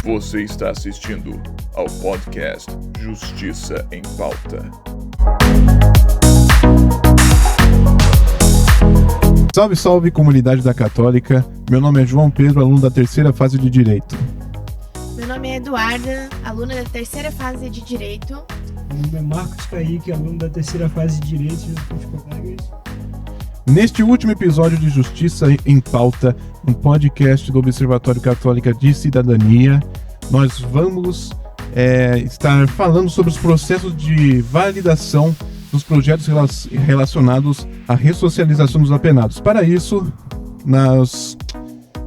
Você está assistindo ao podcast Justiça em Pauta. Salve, salve, comunidade da Católica. Meu nome é João Pedro, aluno da terceira fase de Direito. Meu nome é Eduarda, aluna da terceira fase de Direito. Meu nome é Marcos Kaique, aluno da terceira fase de Direito junto com os colegas. Neste último episódio de Justiça em Pauta, um podcast do Observatório Católica de Cidadania, nós vamos estar falando sobre os processos de validação dos projetos relacionados à ressocialização dos apenados. Para isso, nós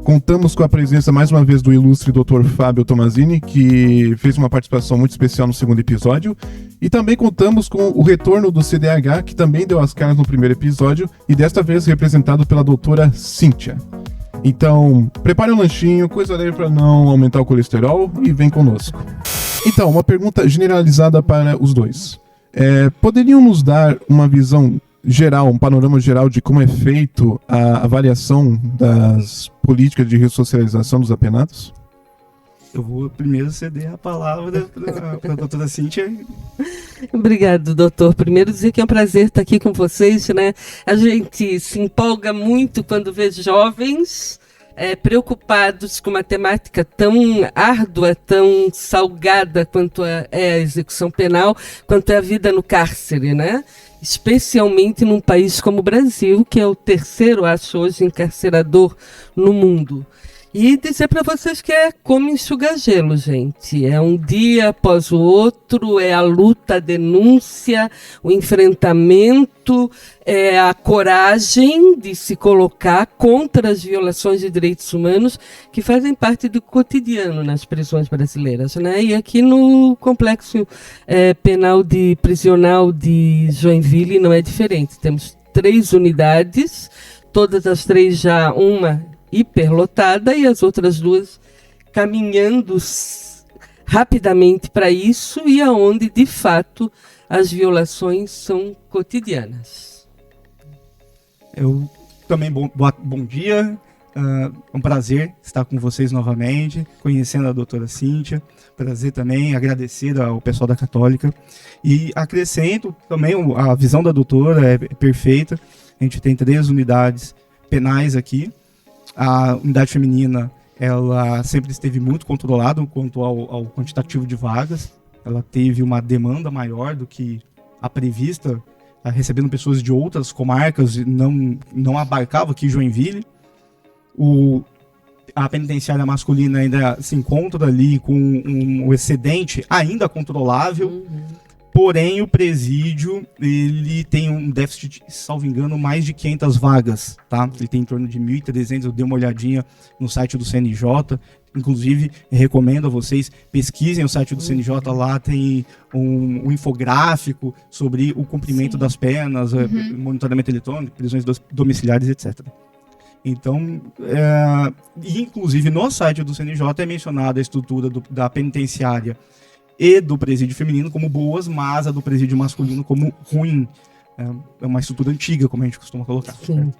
contamos com a presença mais uma vez do ilustre Dr. Fábio Tomazini, que fez uma participação muito especial no segundo episódio, e também contamos com o retorno do CDH, que também deu as caras no primeiro episódio, e desta vez representado pela doutora Cíntia. Então, prepare um lanchinho, coisa leve para não aumentar o colesterol, e vem conosco. Então, uma pergunta generalizada para os dois. Poderiam nos dar uma visão geral, um panorama geral de como é feito a avaliação das políticas de ressocialização dos apenados? Eu vou primeiro ceder a palavra para a doutora Cíntia. Obrigado, doutor. Primeiro dizer que é um prazer estar aqui com vocês, né? A gente se empolga muito quando vê jovens preocupados com uma temática tão árdua, tão salgada quanto é a execução penal, quanto é a vida no cárcere, né? Especialmente num país como o Brasil, que é o terceiro, acho, hoje encarcerador no mundo. E dizer para vocês que é como enxugar gelo, gente. É um dia após o outro, é a luta, a denúncia, o enfrentamento, é a coragem de se colocar contra as violações de direitos humanos que fazem parte do cotidiano nas prisões brasileiras, né? E aqui no complexo penal prisional de Joinville não é diferente. Temos 3 unidades, todas as 3 já uma hiperlotada e as outras 2 caminhando rapidamente para isso e aonde de fato as violações são cotidianas. Eu também, bom dia, é um prazer estar com vocês novamente, conhecendo a doutora Cíntia, prazer também, agradecer ao pessoal da Católica e acrescento também a visão da doutora é perfeita, a gente tem 3 unidades penais aqui. A unidade feminina, ela sempre esteve muito controlada quanto ao quantitativo de vagas. Ela teve uma demanda maior do que a prevista, recebendo pessoas de outras comarcas, não abarcava aqui Joinville. A penitenciária masculina ainda se encontra ali com um excedente ainda controlável. Porém, o presídio, ele tem um déficit, salvo engano, mais de 500 vagas, tá? Ele tem em torno de 1.300, eu dei uma olhadinha no site do CNJ, inclusive recomendo a vocês, pesquisem o site do CNJ, lá tem um infográfico sobre o cumprimento das penas, monitoramento eletrônico, prisões domiciliares, etc. Então, inclusive no site do CNJ é mencionada a estrutura da penitenciária e do presídio feminino como boas, mas a do presídio masculino como ruim. É uma estrutura antiga, como a gente costuma colocar. Sim.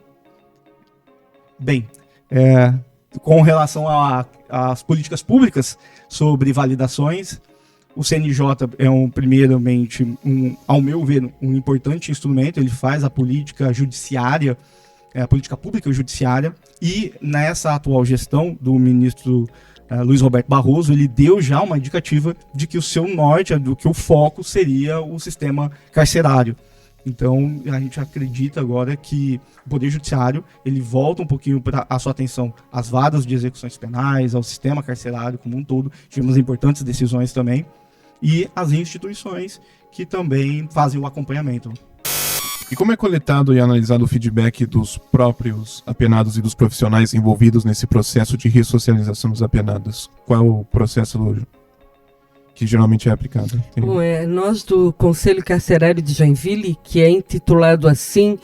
Bem, com relação às políticas públicas sobre validações, o CNJ é primeiramente, ao meu ver, um importante instrumento. Ele faz a política judiciária, a política pública judiciária, e nessa atual gestão do ministro Luiz Roberto Barroso, ele deu já uma indicativa de que o seu norte, do que o foco seria o sistema carcerário. Então, a gente acredita agora que o Poder Judiciário, ele volta um pouquinho para a sua atenção às varas de execuções penais, ao sistema carcerário como um todo, tivemos importantes decisões também, e as instituições que também fazem o acompanhamento. E como é coletado e analisado o feedback dos próprios apenados e dos profissionais envolvidos nesse processo de ressocialização dos apenados? Qual é o processo que geralmente é aplicado? Bom, nós do Conselho Carcerário de Joinville, que é intitulado assim,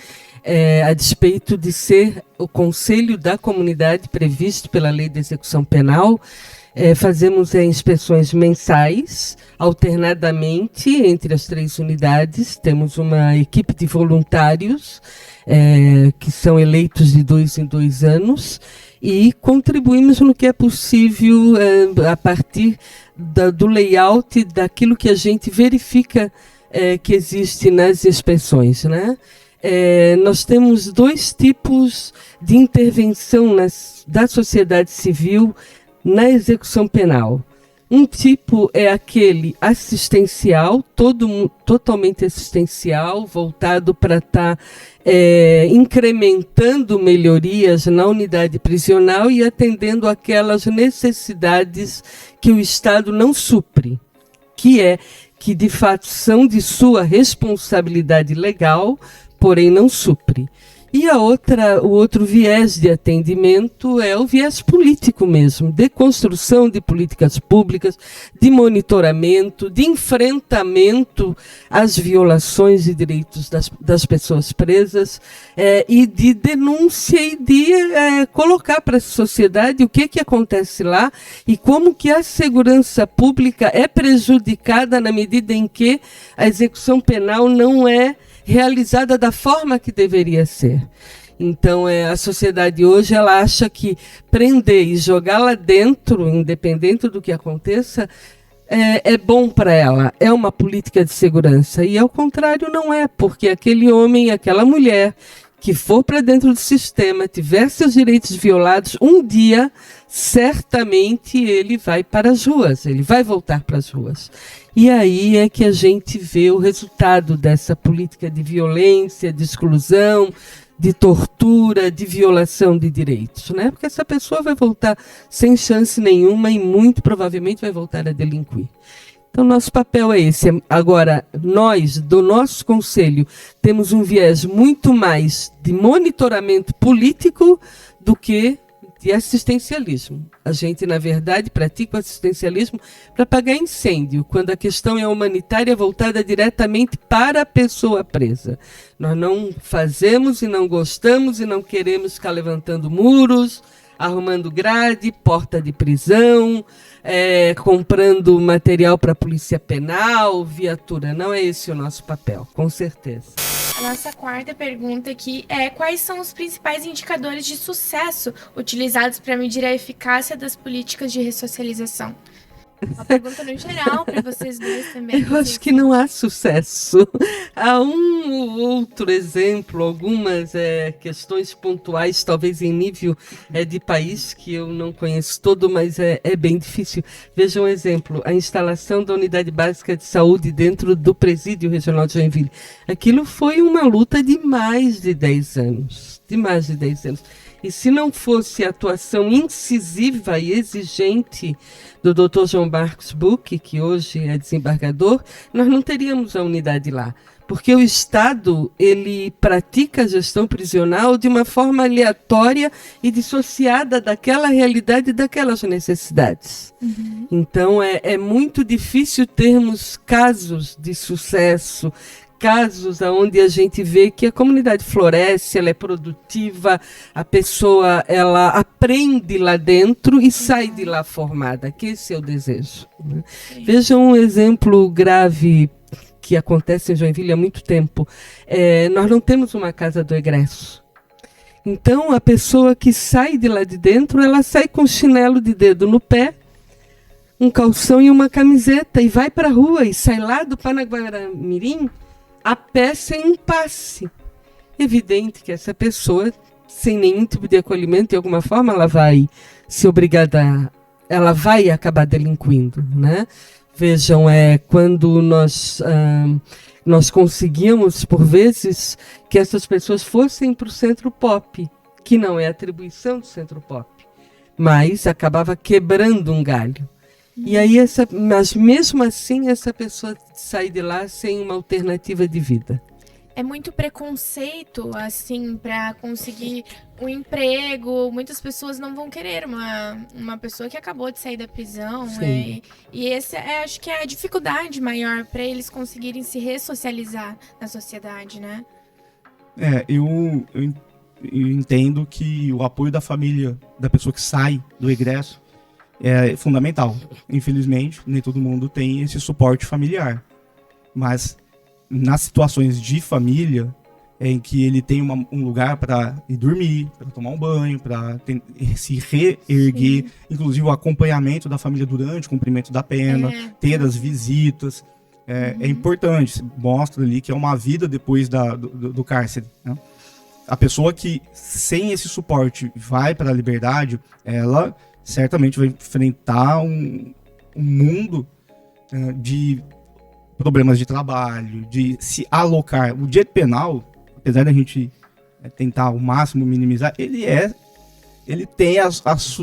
a despeito de ser o Conselho da Comunidade previsto pela Lei de Execução Penal, fazemos inspeções mensais, alternadamente entre as 3 unidades. Temos uma equipe de voluntários que são eleitos de 2 em 2 anos e contribuímos no que é possível a partir do layout, daquilo que a gente verifica que existe nas inspeções, né? Nós temos 2 tipos de intervenção da sociedade civil na execução penal. Um tipo é aquele assistencial, totalmente assistencial, voltado para estar incrementando melhorias na unidade prisional e atendendo aquelas necessidades que o Estado não supre, que de fato são de sua responsabilidade legal, porém não supre. E o outro viés de atendimento é o viés político mesmo, de construção de políticas públicas, de monitoramento, de enfrentamento às violações de direitos das pessoas presas, e de denúncia e de colocar para a sociedade o que acontece lá e como que a segurança pública é prejudicada na medida em que a execução penal não é realizada da forma que deveria ser. Então, a sociedade hoje ela acha que prender e jogar lá dentro, independente do que aconteça, é bom para ela, é uma política de segurança. E ao contrário não é, porque aquele homem, aquela mulher que for para dentro do sistema, tiver seus direitos violados, um dia, certamente ele vai para as ruas, ele vai voltar para as ruas. E aí é que a gente vê o resultado dessa política de violência, de exclusão, de tortura, de violação de direitos, né? Porque essa pessoa vai voltar sem chance nenhuma e muito provavelmente vai voltar a delinquir. Então, nosso papel é esse. Agora, nós, do nosso conselho, temos um viés muito mais de monitoramento político do que de assistencialismo. A gente, na verdade, pratica o assistencialismo para apagar incêndio, quando a questão é humanitária voltada diretamente para a pessoa presa. Nós não fazemos e não gostamos e não queremos ficar levantando muros, arrumando grade, porta de prisão, comprando material para a polícia penal, viatura. Não é esse o nosso papel, com certeza. A nossa 4ª pergunta aqui é: quais são os principais indicadores de sucesso utilizados para medir a eficácia das políticas de ressocialização? Uma pergunta no geral para vocês dois também. Eu acho que não há sucesso. Há um ou outro exemplo, algumas questões pontuais, talvez em nível de país, que eu não conheço todo, mas é bem difícil. Veja um exemplo, a instalação da unidade básica de saúde dentro do presídio regional de Joinville. Aquilo foi uma luta de mais de 10 anos. E se não fosse a atuação incisiva e exigente do Dr. João Marcos Buch, que hoje é desembargador, nós não teríamos a unidade lá. Porque o Estado, ele pratica a gestão prisional de uma forma aleatória e dissociada daquela realidade e daquelas necessidades. Uhum. Então, é muito difícil termos casos de sucesso, casos onde a gente vê que a comunidade floresce, ela é produtiva, a pessoa ela aprende lá dentro e sai de lá formada, que esse é o desejo. Né? Veja um exemplo grave que acontece em Joinville há muito tempo. Nós não temos uma casa do egresso. Então, a pessoa que sai de lá de dentro, ela sai com chinelo de dedo no pé, um calção e uma camiseta, e vai para a rua, e sai lá do Panaguaramirim a pé sem um passe. Evidente que essa pessoa, sem nenhum tipo de acolhimento, de alguma forma, ela vai se obrigada, ela vai acabar delinquindo, né? Vejam, quando nós conseguíamos, por vezes, que essas pessoas fossem para o Centro Pop, que não é atribuição do Centro Pop, mas acabava quebrando um galho. E aí, mas mesmo assim, essa pessoa sai de lá sem uma alternativa de vida. É muito preconceito, assim, para conseguir um emprego. Muitas pessoas não vão querer uma pessoa que acabou de sair da prisão. E esse acho que é a dificuldade maior para eles conseguirem se ressocializar na sociedade, né? Eu entendo que o apoio da família, da pessoa que sai do egresso, é fundamental. Infelizmente, nem todo mundo tem esse suporte familiar. Mas nas situações de família, em que ele tem um lugar para ir dormir, para tomar um banho, para se reerguer, inclusive o acompanhamento da família durante o cumprimento da pena, ter as visitas. É importante, mostra ali que é uma vida depois do cárcere, né? A pessoa que sem esse suporte vai para a liberdade, ela certamente vai enfrentar um mundo de problemas de trabalho, de se alocar. O direito penal, apesar da gente tentar ao máximo minimizar, ele tem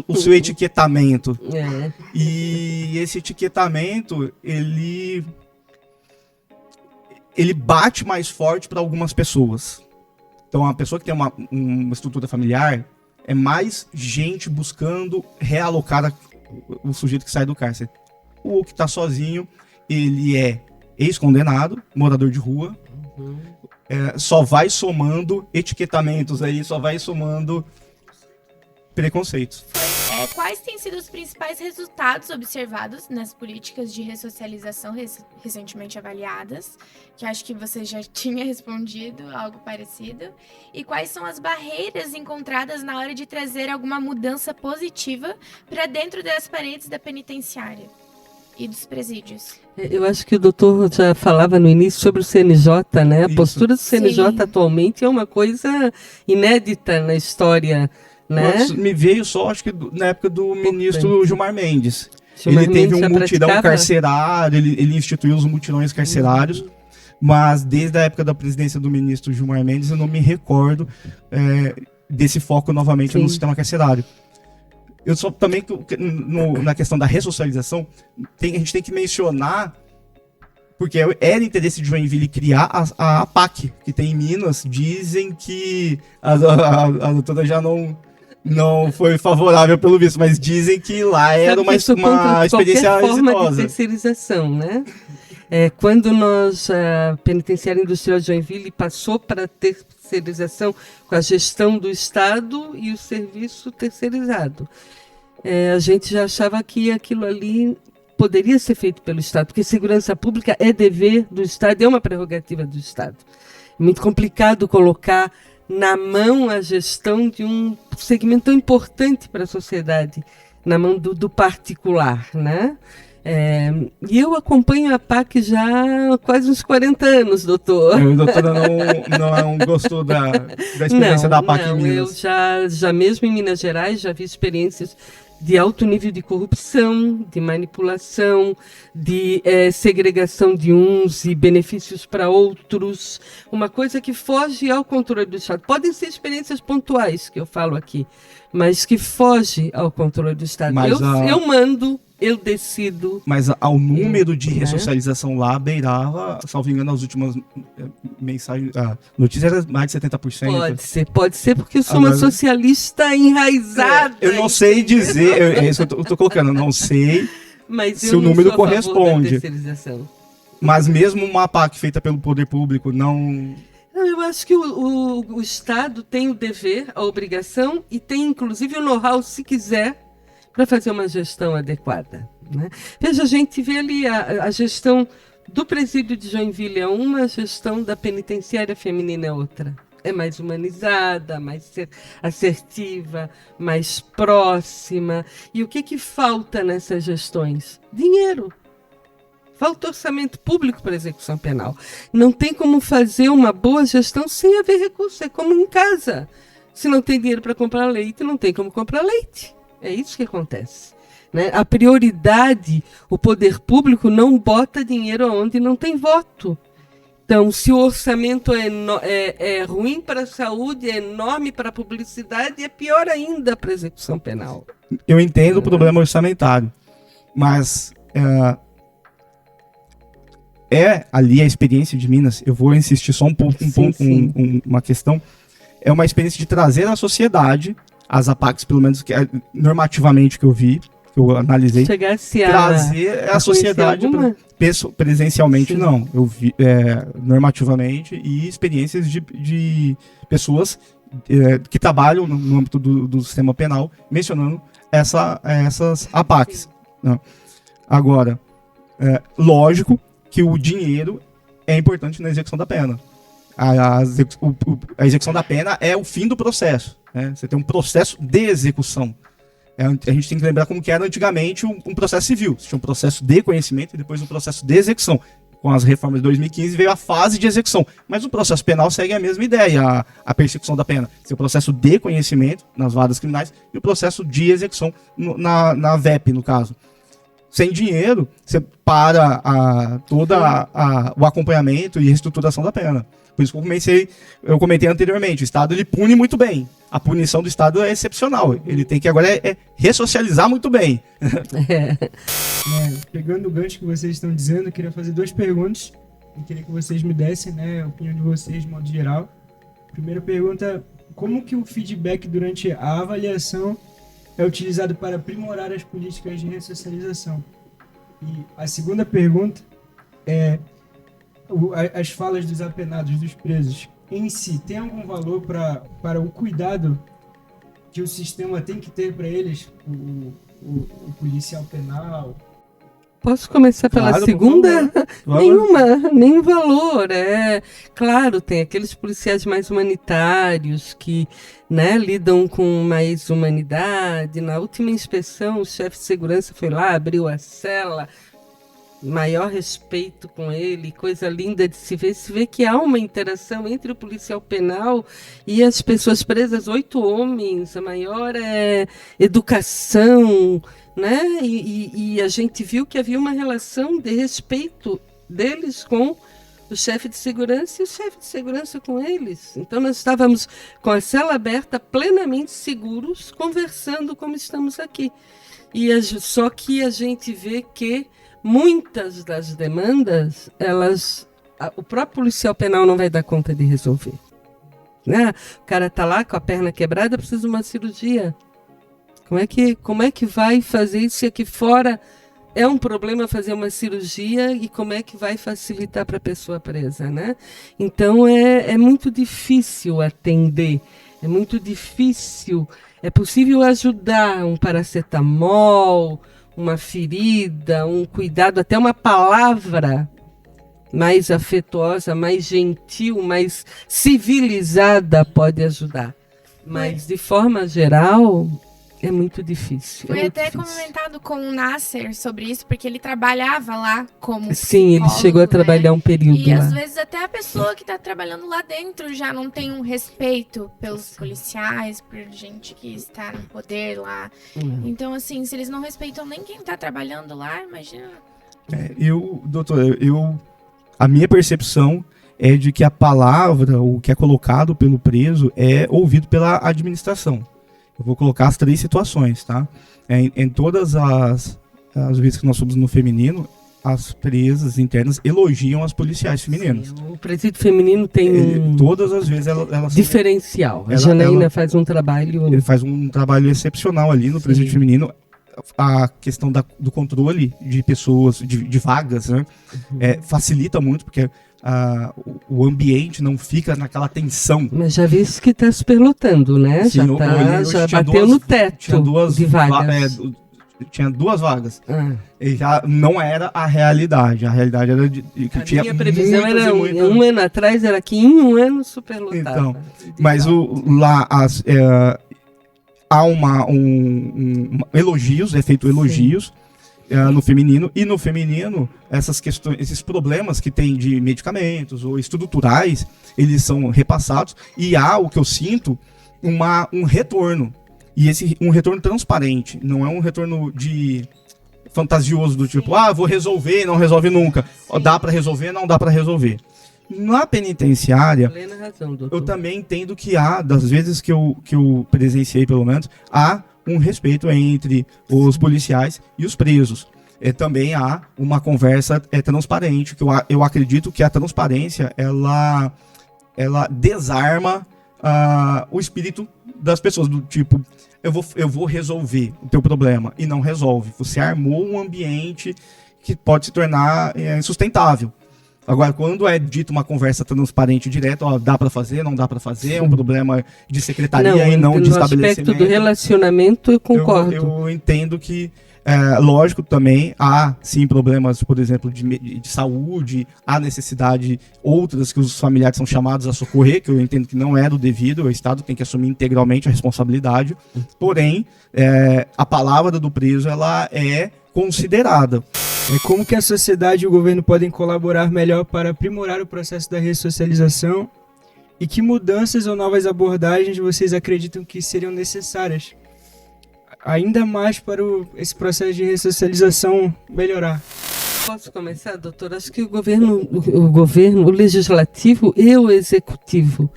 o seu etiquetamento. E esse etiquetamento, ele bate mais forte para algumas pessoas. Então, a pessoa que tem uma estrutura familiar, é mais gente buscando realocar o sujeito que sai do cárcere. O que está sozinho, ele é ex-condenado, morador de rua, só vai somando etiquetamentos aí, só vai somando preconceitos. Quais têm sido os principais resultados observados nas políticas de ressocialização recentemente avaliadas? Que acho que você já tinha respondido algo parecido. E quais são as barreiras encontradas na hora de trazer alguma mudança positiva para dentro das paredes da penitenciária e dos presídios? Eu acho que o doutor já falava no início sobre o CNJ, né? A postura do CNJ atualmente é uma coisa inédita na história, né? Me veio só, acho que na época do ministro Gilmar Mendes. Ele teve um mutirão carcerário, ele instituiu os mutirões carcerários, mas desde a época da presidência do ministro Gilmar Mendes eu não me recordo desse foco novamente no sistema carcerário. Eu só também, na questão da ressocialização, a gente tem que mencionar, porque era interesse de Joinville criar a APAC, que tem em Minas. Dizem que a doutora já não foi favorável pelo visto, mas dizem que lá era uma experiência forma de exitosa. terceirização, né? Quando a Penitenciária Industrial de Joinville passou para a terceirização com a gestão do Estado e o serviço terceirizado, a gente já achava que aquilo ali poderia ser feito pelo Estado, porque segurança pública é dever do Estado, é uma prerrogativa do Estado. É muito complicado colocar na mão a gestão de um segmento tão importante para a sociedade, na mão do particular, né? E eu acompanho a PAC já há quase uns 40 anos, doutor. A doutora não gostou da experiência da PAC em Minas? Eu já mesmo em Minas Gerais, já vi experiências de alto nível de corrupção, de manipulação, de segregação de uns e benefícios para outros, uma coisa que foge ao controle do Estado. Podem ser experiências pontuais, que eu falo aqui, mas que foge ao controle do Estado. Eu mando, eu decido. Mas ao número de ressocialização lá beirava, salvo engano, as últimas mensagens, notícias era mais de 70%. Pode ser porque eu sou uma socialista enraizada. Eu não sei dizer, é isso que eu tô colocando, eu não sei se o número corresponde. Mas mesmo uma PAC feita pelo poder público não... Eu acho que o Estado tem o dever, a obrigação e tem inclusive o know-how, se quiser, para fazer uma gestão adequada, né? Veja, a gente vê ali a gestão do presídio de Joinville é uma, a gestão da penitenciária feminina é outra. É mais humanizada, mais assertiva, mais próxima. E o que falta nessas gestões? Dinheiro. Falta orçamento público para execução penal. Não tem como fazer uma boa gestão sem haver recurso. É como em casa. Se não tem dinheiro para comprar leite, não tem como comprar leite. É isso que acontece, né? A prioridade, o poder público não bota dinheiro onde não tem voto. Então, se o orçamento é ruim para a saúde, é enorme para a publicidade, é pior ainda para a execução penal. Eu entendo o problema orçamentário, mas ali a experiência de Minas. Eu vou insistir só uma questão. É uma experiência de trazer à sociedade as APACs, pelo menos normativamente que eu vi, que eu analisei, trazer a sociedade presencialmente. Sim. Não. Eu vi normativamente e experiências de pessoas que trabalham no âmbito do sistema penal, mencionando essas APACs. Né? Agora, lógico que o dinheiro é importante na execução da pena. A execução da pena é o fim do processo, né? Você tem um processo de execução. A gente tem que lembrar como que era antigamente um processo civil. Você tinha um processo de conhecimento e depois um processo de execução. Com as reformas de 2015 veio a fase de execução. Mas o processo penal segue a mesma ideia, a persecução da pena. Tem o processo de conhecimento nas varas criminais e o processo de execução na VEP, no caso. Sem dinheiro, você para todo o acompanhamento e reestruturação da pena. Por isso que eu comentei anteriormente, o Estado ele pune muito bem. A punição do Estado é excepcional. Ele tem que agora ressocializar muito bem. Pegando o gancho que vocês estão dizendo, eu queria fazer 2 perguntas. Eu queria que vocês me dessem, né, a opinião de vocês, de modo geral. Primeira pergunta, como que o feedback durante a avaliação é utilizado para aprimorar as políticas de ressocialização? E a segunda pergunta é, as falas dos apenados, dos presos, em si, tem algum valor para o cuidado que o sistema tem que ter para eles, o policial penal? Posso começar pela segunda? Nenhum valor. Claro, tem aqueles policiais mais humanitários que, né, lidam com mais humanidade. Na última inspeção, o chefe de segurança foi lá, abriu a cela, maior respeito com ele, coisa linda de se vê que há uma interação entre o policial penal e as pessoas presas, 8 homens, a maior educação, né? E a gente viu que havia uma relação de respeito deles com o chefe de segurança e o chefe de segurança com eles. Então nós estávamos com a cela aberta, plenamente seguros, conversando como estamos aqui. Só que a gente vê que muitas das demandas, o próprio policial penal não vai dar conta de resolver. Né? O cara está lá com a perna quebrada, precisa de uma cirurgia. Como é que vai fazer isso aqui fora? É um problema fazer uma cirurgia e como é que vai facilitar para a pessoa presa, né? Então é muito difícil atender, é muito difícil. É possível ajudar um paracetamol, uma ferida, um cuidado, até uma palavra mais afetuosa, mais gentil, mais civilizada pode ajudar. Mas, de forma geral, é muito difícil. Foi até comentado com o Nasser sobre isso, porque ele trabalhava lá como Sim, ele chegou a trabalhar um período e lá. às vezes até a pessoa que está trabalhando lá dentro já não tem um respeito pelos policiais, por gente que está no poder lá. Então, assim, se eles não respeitam nem quem está trabalhando lá, imagina. Doutor, a minha percepção é de que a palavra, o que é colocado pelo preso, é ouvido pela administração. Eu vou colocar as 3 situações, tá? Em todas as vezes que nós somos no feminino, as presas internas elogiam as policiais femininas. Sim, o presídio feminino tem todas as vezes elas diferencial. A Janaína faz um trabalho... Ele faz um trabalho excepcional ali no presídio feminino. A questão do controle de pessoas, de vagas, né? Facilita muito, porque o ambiente não fica naquela tensão. Mas já vi que está superlotando, né? Sim, já bateu no teto de vagas. Tinha 2 vagas. E já não era a realidade. A realidade era de que tinha minha previsão era um ano atrás, era que em um ano superlotava. Então, mas lá há elogios, é feito elogios no feminino, e no feminino essas questões, esses problemas que tem de medicamentos ou estruturais, eles são repassados e há, o que eu sinto, um retorno, e um retorno transparente, não é um retorno fantasioso do tipo, vou resolver, não resolve nunca, dá para resolver, não dá para resolver. Na penitenciária, eu também entendo que há, das vezes que eu presenciei pelo menos, há um respeito entre os policiais e os presos. Também há uma conversa transparente, que eu acredito que a transparência, ela desarma o espírito das pessoas, do tipo, eu vou resolver o teu problema, e não resolve. Você armou um ambiente que pode se tornar insustentável. Agora, quando é dito uma conversa transparente e direta, dá para fazer, não dá para fazer, é um problema de secretaria e não de estabelecimento. No aspecto do relacionamento, eu concordo. Eu entendo que Lógico, também há, sim, problemas, por exemplo, de saúde, há necessidade, outras que os familiares são chamados a socorrer, que eu entendo que não é do devido, o Estado tem que assumir integralmente a responsabilidade, porém, a palavra do preso, ela é considerada. Como que a sociedade e o governo podem colaborar melhor para aprimorar o processo da ressocialização e que mudanças ou novas abordagens vocês acreditam que seriam necessárias ainda mais para esse processo de ressocialização melhorar? Posso começar, doutor? Acho que o governo, o legislativo e o executivo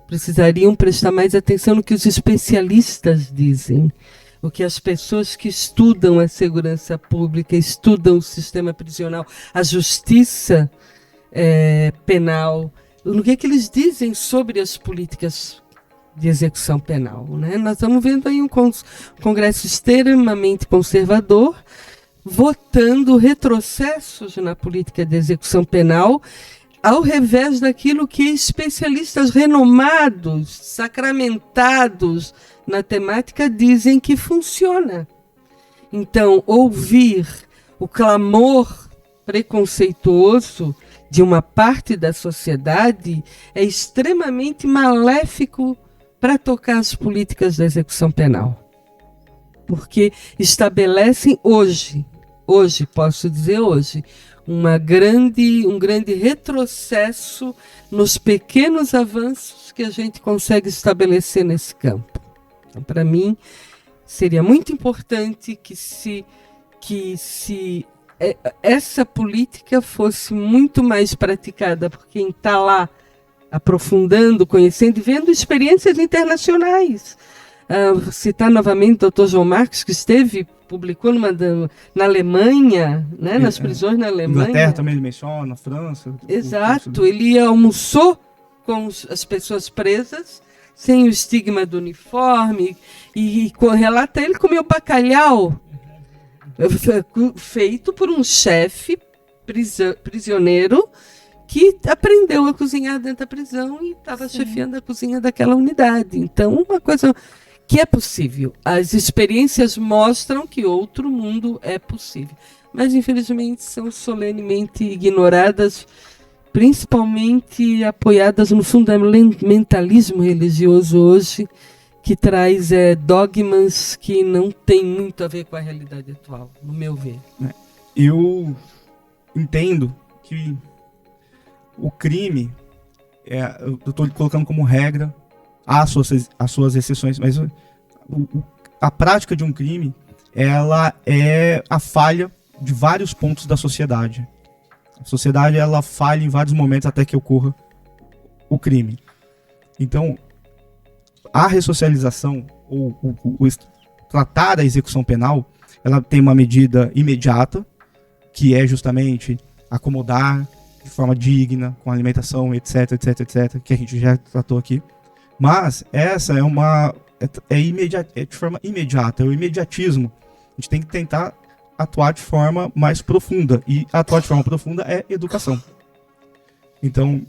precisariam prestar mais atenção no que os especialistas dizem, o que as pessoas que estudam a segurança pública, estudam o sistema prisional, a justiça penal, no que eles dizem sobre as políticas de execução penal, né? Nós estamos vendo aí um Congresso extremamente conservador, votando retrocessos na política de execução penal, ao revés daquilo que especialistas renomados, sacramentados na temática, dizem que funciona. Então, ouvir o clamor preconceituoso de uma parte da sociedade é extremamente maléfico para tocar as políticas da execução penal. Porque estabelecem hoje, posso dizer hoje, um grande retrocesso nos pequenos avanços que a gente consegue estabelecer nesse campo. Então, para mim, seria muito importante que se essa política fosse muito mais praticada por quem está lá aprofundando, conhecendo e vendo experiências internacionais. Vou citar novamente o Dr. João Marcos, que publicou na Alemanha, né, nas prisões na Alemanha. Inglaterra também ele menciona, na França. Exato, ele almoçou com as pessoas presas, sem o estigma do uniforme, e relata ele comeu bacalhau, feito por um chefe prisioneiro que aprendeu a cozinhar dentro da prisão e estava chefiando a cozinha daquela unidade. Então, uma coisa que é possível. As experiências mostram que outro mundo é possível. Mas, infelizmente, são solenemente ignoradas, principalmente apoiadas no fundamentalismo religioso hoje, que traz dogmas que não tem muito a ver com a realidade atual, no meu ver. Eu entendo que o crime, eu estou colocando como regra, há as suas exceções, mas a prática de um crime, ela é a falha de vários pontos da sociedade. A sociedade, ela falha em vários momentos até que ocorra o crime. Então, a ressocialização, ou tratar a execução penal, ela tem uma medida imediata, que é justamente acomodar de forma digna, com alimentação, etc, etc, etc, que a gente já tratou aqui. Mas essa é de forma imediata, é o imediatismo. A gente tem que tentar atuar de forma mais profunda, e atuar de forma profunda é educação. Então,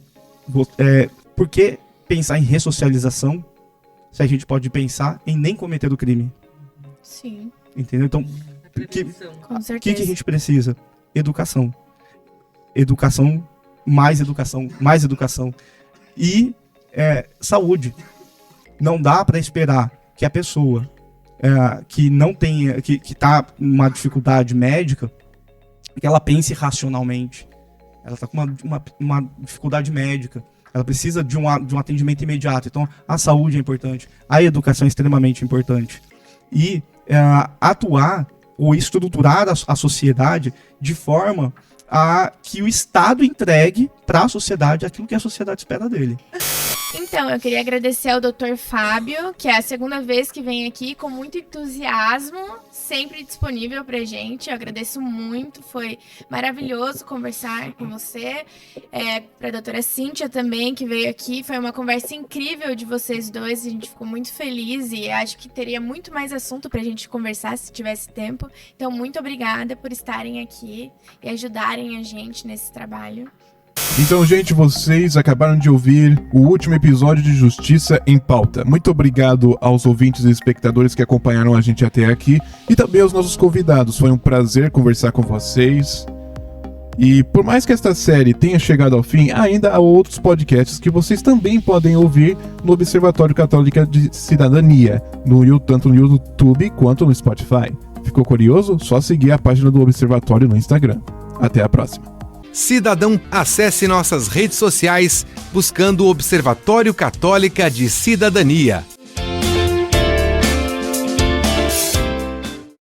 por que pensar em ressocialização se a gente pode pensar em nem cometer o crime? Sim. Entendeu? Então, Com certeza. o que a gente precisa? Educação. Educação, mais educação, mais educação. E saúde. Não dá para esperar que a pessoa que não tenha, que está com uma dificuldade médica, que ela pense racionalmente. Ela está com uma dificuldade médica. Ela precisa de um atendimento imediato. Então, a saúde é importante. A educação é extremamente importante. E atuar ou estruturar a sociedade de forma a que o Estado entregue para a sociedade aquilo que a sociedade espera dele. Então, eu queria agradecer ao Dr. Fábio, que é a segunda vez que vem aqui com muito entusiasmo, sempre disponível pra gente. Eu agradeço muito, foi maravilhoso conversar com você. Pra doutora Cíntia também, que veio aqui, foi uma conversa incrível de vocês dois, a gente ficou muito feliz e acho que teria muito mais assunto pra gente conversar se tivesse tempo. Então, muito obrigada por estarem aqui e ajudarem a gente nesse trabalho. Então, gente, vocês acabaram de ouvir o último episódio de Justiça em Pauta. Muito obrigado aos ouvintes e espectadores que acompanharam a gente até aqui e também aos nossos convidados. Foi um prazer conversar com vocês. E por mais que esta série tenha chegado ao fim, ainda há outros podcasts que vocês também podem ouvir no Observatório Católico de Cidadania, tanto no YouTube quanto no Spotify. Ficou curioso? Só seguir a página do Observatório no Instagram. Até a próxima. Cidadão, acesse nossas redes sociais buscando o Observatório Católica de Cidadania.